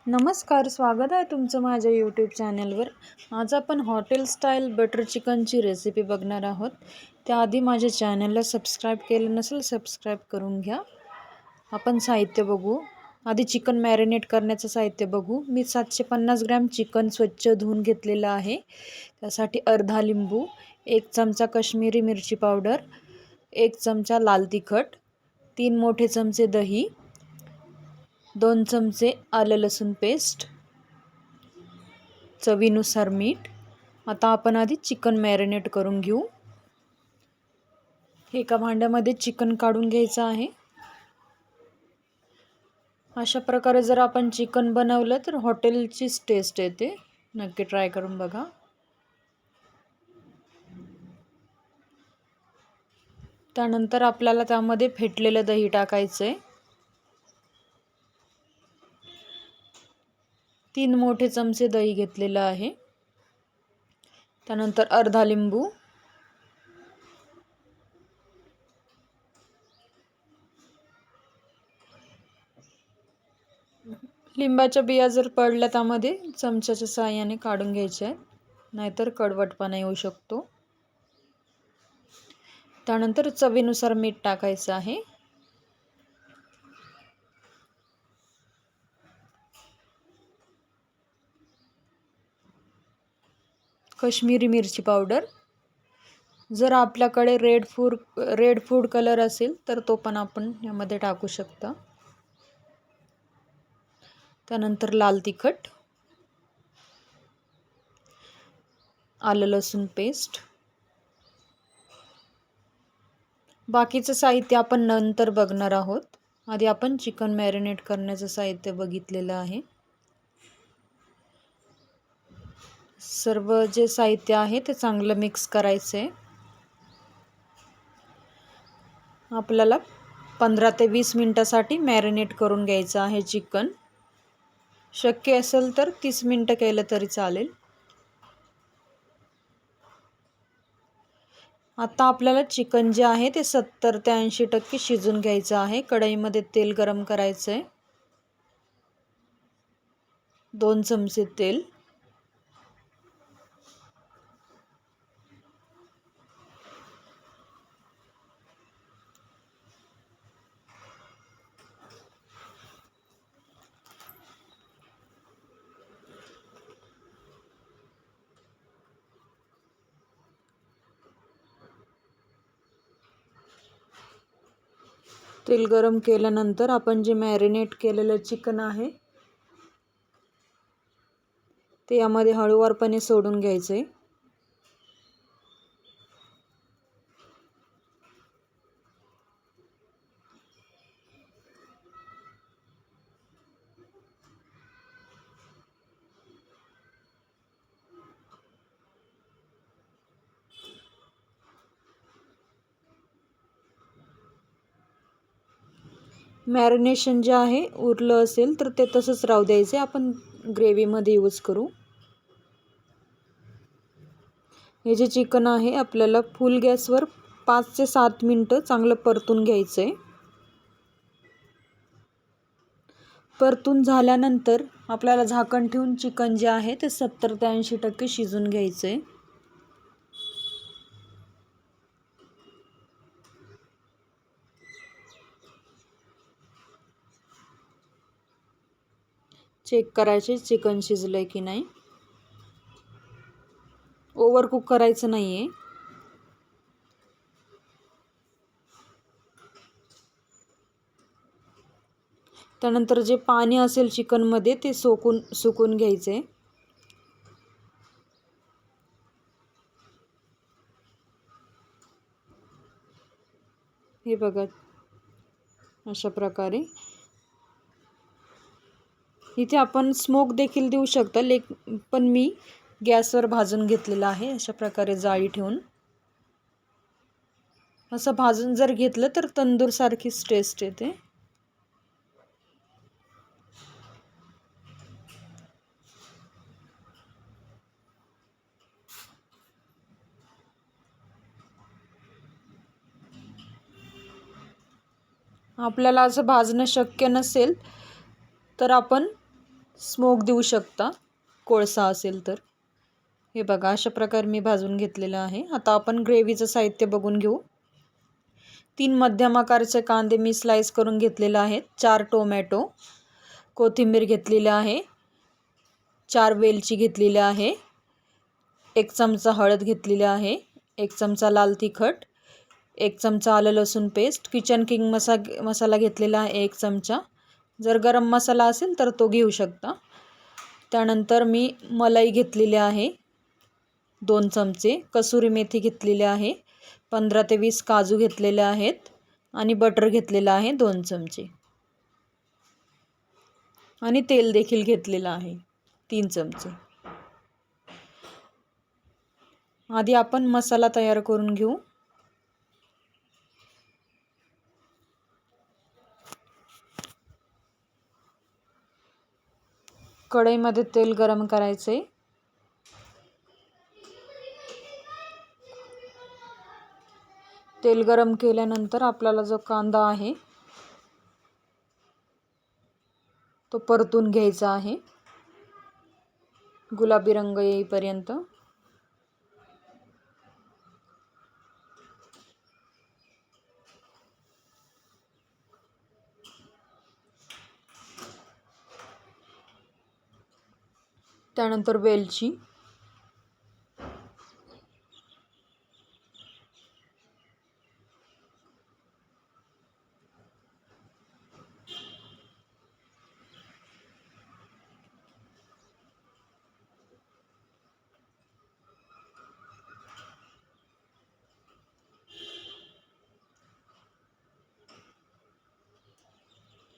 नमस्कार, स्वागत आहे तुमचं माझ्या यूट्यूब चॅनलवर. आज आपण हॉटेल स्टाईल बटर चिकनची रेसिपी बघणार आहोत. त्याआधी माझ्या चॅनलला सबस्क्राईब केलं नसेल, सबस्क्राईब करून घ्या. आपण साहित्य बघू. आधी चिकन मॅरिनेट करण्याचं साहित्य बघू. मी 750 ग्रॅम चिकन स्वच्छ धुवून घेतलेलं आहे. त्यासाठी अर्धा लिंबू, 1 चमचा काश्मीरी मिरची पावडर, 1 चमचा लाल तिखट, 3 मोठे चमचे दही, 2 चमचे आलं लसूण पेस्ट, चवीनुसार मीठ. आता आपण आधी चिकन मॅरिनेट करून घेऊ. एका भांड्यामध्ये चिकन काढून घ्यायचं आहे. अशा प्रकारे जर आपण चिकन बनवलं तर हॉटेलचीच टेस्ट येते. नक्की ट्राय करून बघा. त्यानंतर आपल्याला त्यामध्ये फेटलेलं दही टाकायचं आहे. 3 मोठे चमचे दही घेतलेलं आहे. त्यानंतर अर्धा लिंबू, लिंबाच्या बिया जर पडल्या त्यामध्ये चमच्याच्या साहाय्याने काढून घ्यायच्या आहेत, नाहीतर कडवटपणा येऊ शकतो. त्यानंतर चवीनुसार मीठ टाकायचं आहे. काश्मीरी मिरची पावडर. जर आपल्याकडे रेड फूड कलर असेल तर तो पण आपण यामध्ये टाकू शकता. त्यानंतर लाल तिखट, आलं लसूण पेस्ट. बाकीचं साहित्य आपण नंतर बघणार आहोत. आधी आपण चिकन मॅरिनेट करण्याचं साहित्य बघितलेलं आहे. सर्व जे साहित्य आहे ते चांगलं मिक्स करायचं आहे. आपल्याला 15 ते 20 मिनिटासाठी मॅरिनेट करून घ्यायचं आहे चिकन. शक्य असेल तर 30 मिनिटं केलं तरी चालेल. आता आपल्याला चिकन जे आहे ते 70 ते 80% शिजून घ्यायचं आहे. कढईमध्ये तेल गरम करायचं आहे. 2 चमचे तेल, तेल गरम केल्यानंतर आपण जे मॅरिनेट केलेलं चिकन आहे ते यामध्ये हळूवारपणे सोडून घ्यायचं आहे. मॅरिनेशन जे आहे उरलं असेल तर ते तसंच राहू द्यायचे. आपण ग्रेव्हीमध्ये यूज करू. हे जे चिकन आहे आपल्याला फुल गॅसवर 5 ते 7 मिनिटं चांगलं परतून घ्यायचं आहे. परतून झाल्यानंतर आपल्याला झाकण ठेवून चिकन जे आहे ते 70 ते 80% शिजून घ्यायचं आहे. चेक करायचे चिकन शिजलंय की नाही. ओव्हर कुक करायचं नाही आहे. त्यानंतर जे पाणी असेल चिकनमध्ये ते सुकून घ्यायचे. हे बघा अशा प्रकारे. इथे आपण स्मोक देखील देऊ शकता, पण मी गॅसवर भाजून घेतलेला आहे. अशा प्रकारे जाळी ठेवून असं भाजून जर घेतलं तर तंदूर सारखीच टेस्ट येते. आपल्याला असं भाजणं शक्य नसेल तर आपण स्मोक देऊ शकता कोळसा असेल तर. हे बघा अशा प्रकारे मी भाजून घेतलेलं आहे. आता आपण ग्रेव्हीचं साहित्य बघून घेऊ. 3 मध्यम आकाराचे कांदे मी स्लाइस करून घेतलेले आहेत. 4 टोमॅटो, कोथिंबीर घेतलेली आहे, 4 वेलची घेतलेली आहे, 1 चमचा हळद घेतलेली आहे, 1 चमचा लाल तिखट, 1 चमचा आलं लसूण पेस्ट, किचन किंग मसाला घेतलेला आहे 1 चमचा. जर गरम मसाला असेल तर तो घेऊ शकता. त्यानंतर मी मलाई घेतलेली आहे 2 चमचे, कसुरी मेथी घेतलेली आहे, 15 ते 20 काजू घेतलेले आहेत आणि बटर घेतलेलं आहे 2 चमचे आणि तेल देखील घेतलेलं आहे 3 चमचे. आधी आपण मसाला तयार करून घेऊ. कढईमध्ये तेल गरम करायचे. तेल गरम केल्यानंतर आपल्याला जो कांदा आहे तो परतून घ्यायचा आहे गुलाबी रंग येईपर्यंत. त्यानंतर वेलची,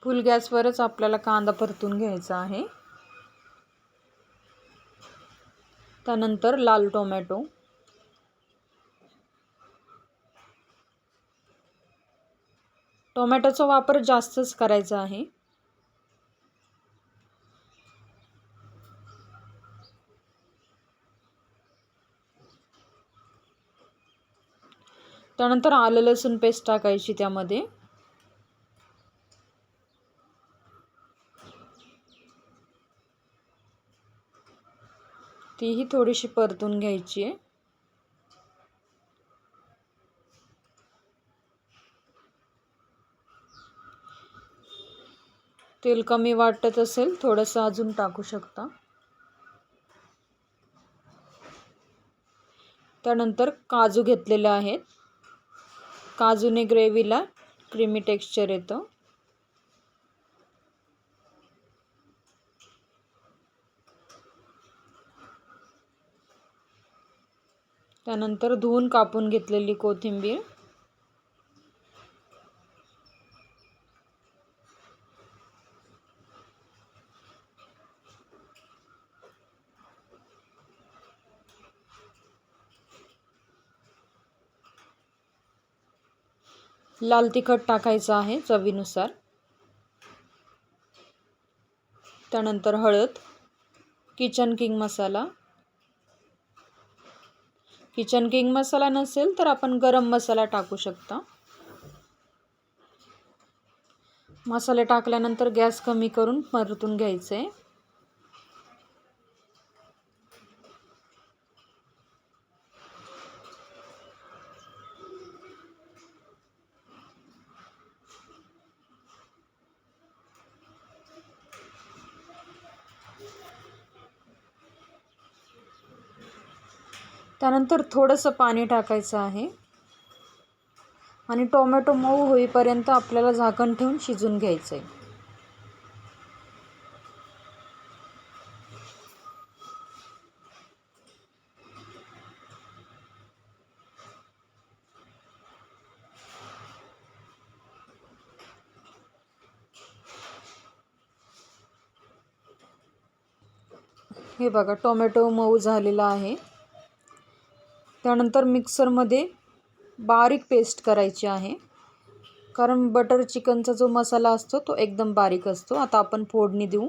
फुल गॅसवरच आपल्याला कांदा परतून घ्यायचा आहे. त्यानंतर लाल टोमॅटो, टोमॅटोचा वापर जास्तच करायचा आहे. त्यानंतर आलं लसूण पेस्ट टाकायची त्यामध्ये. तीही थोडीशी परतून घ्यायची आहे. तेल कमी वाटत असेल थोडंसं अजून टाकू शकता. त्यानंतर काजू घेतलेले आहेत. काजूने ग्रेव्हीला क्रीमी टेक्स्चर येतं. त्यानंतर धुवून कापून घेतलेली कोथिंबीर, लाल तिखट टाकायचं आहे चवीनुसार. त्यानंतर हळद, किचन किंग मसाला. किचन किंग मसाला नसेल तर आपण गरम मसाला टाकू शकता. मसाले टाकल्यानंतर गॅस कमी करून परतून घ्यायचे. त्यानंतर थोडंसं पाणी टाकायचं आहे आणि टोमॅटो मऊ होईपर्यंत आपल्याला झाकण ठेवून शिजून घ्यायचं आहे. हे बघा टोमॅटो मऊ झालेला आहे. त्यानंतर मिक्सरमध्ये बारीक पेस्ट करायची आहे, कारण बटर चिकनचा जो मसाला असतो तो एकदम बारीक असतो. आता आपण फोडणी देऊ.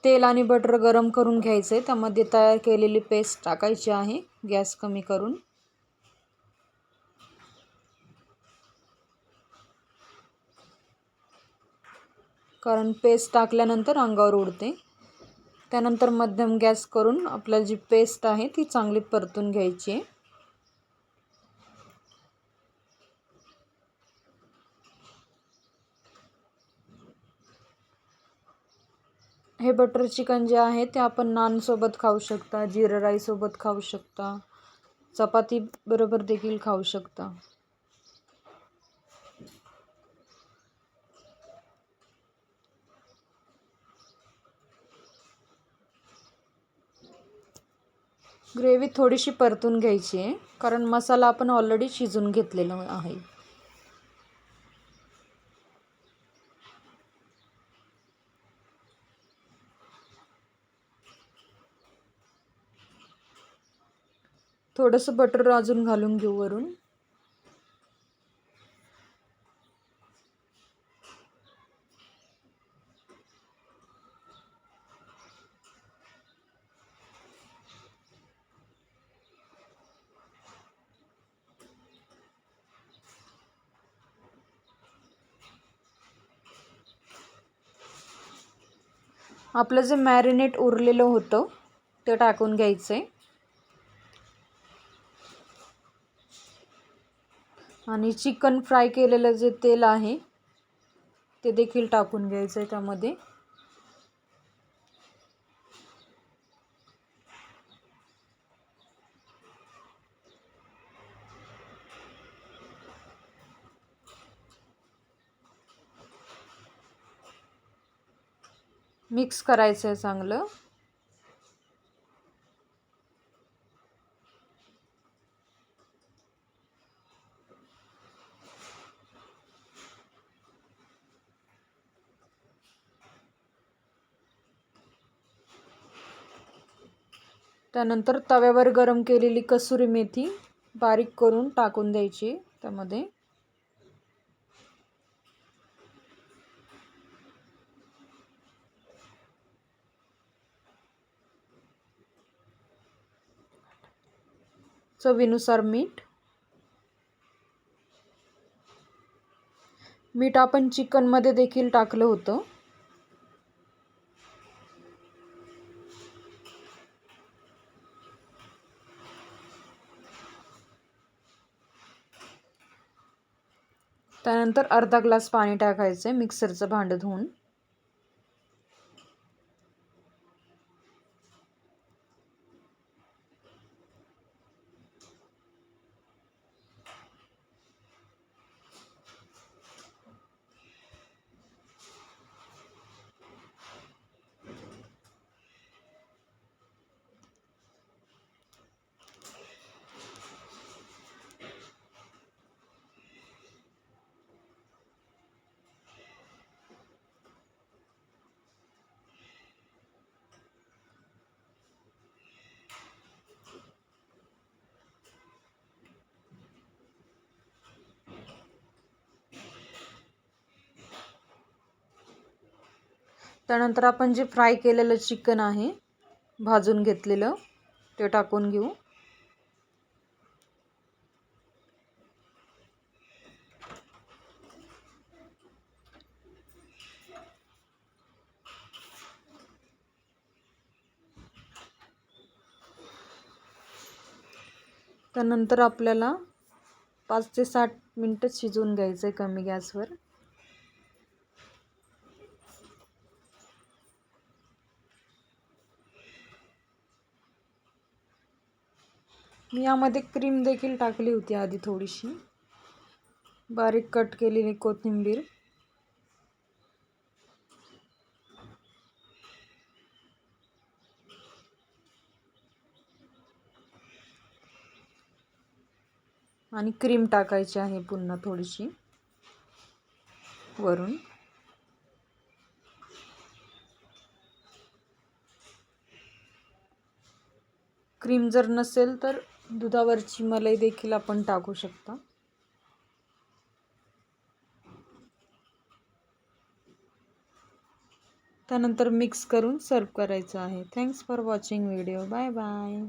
तेल आणि बटर गरम करून घ्यायचे. त्यामध्ये तयार केलेली पेस्ट टाकायची आहे गॅस कमी करून. कारण पेस्ट टाकल्यानंतर अंगावर उडते. त्यानंतर मध्यम गॅस करून आपल्याला जी पेस्ट आहे ती चांगली परतून घ्यायची आहे. हे बटर चिकन जे आहे ते आपण नानसोबत खाऊ शकता, जिरा राईससोबत खाऊ शकता, चपाती बरोबर देखील खाऊ शकता. ग्रेव्ही थोडीशी परतून घ्यायची आहे कारण मसाला आपण ऑलरेडी शिजून घेतलेला आहे. थोडंसं बटर अजून घालून घेऊ वरून. आपलं जे मॅरिनेट उरलेलं होतं ते टाकून घ्यायचं आहे आणि चिकन फ्राय केलेलं जे तेल आहे ते देखील टाकून घ्यायचं आहे त्यामध्ये. मिक्स करायचं आहे चांगलं. त्यानंतर तव्यावर गरम केलेली कसुरी मेथी बारीक करून टाकून द्यायची त्यामध्ये. चवीनुसार मीठ. मीठ आपण चिकनमध्ये देखील टाकलं होतं. त्यानंतर अर्धा ग्लास पाणी टाकायचं आहे मिक्सरचं भांडं धुवून. त्यानंतर आपण जे फ्राय केलेलं चिकन आहे भाजून घेतलेलं ते टाकून घेऊ. त्यानंतर आपल्याला 5 ते 7 मिनिटं शिजवून घ्यायचं आहे कमी गॅसवर. मी यामध्ये क्रीम देखील टाकली होती आधी थोडीशी. बारीक कट केलेली कोथिंबीर. आणि क्रीम टाकायची आहे पुन्हा थोडीशी वरून. क्रीम जर नसेल तर दुधावरची मलाई देखील आपण टाकू शकता. त्यानंतर मिक्स करून सर्व करायचं आहे. Thanks for watching video. Bye bye.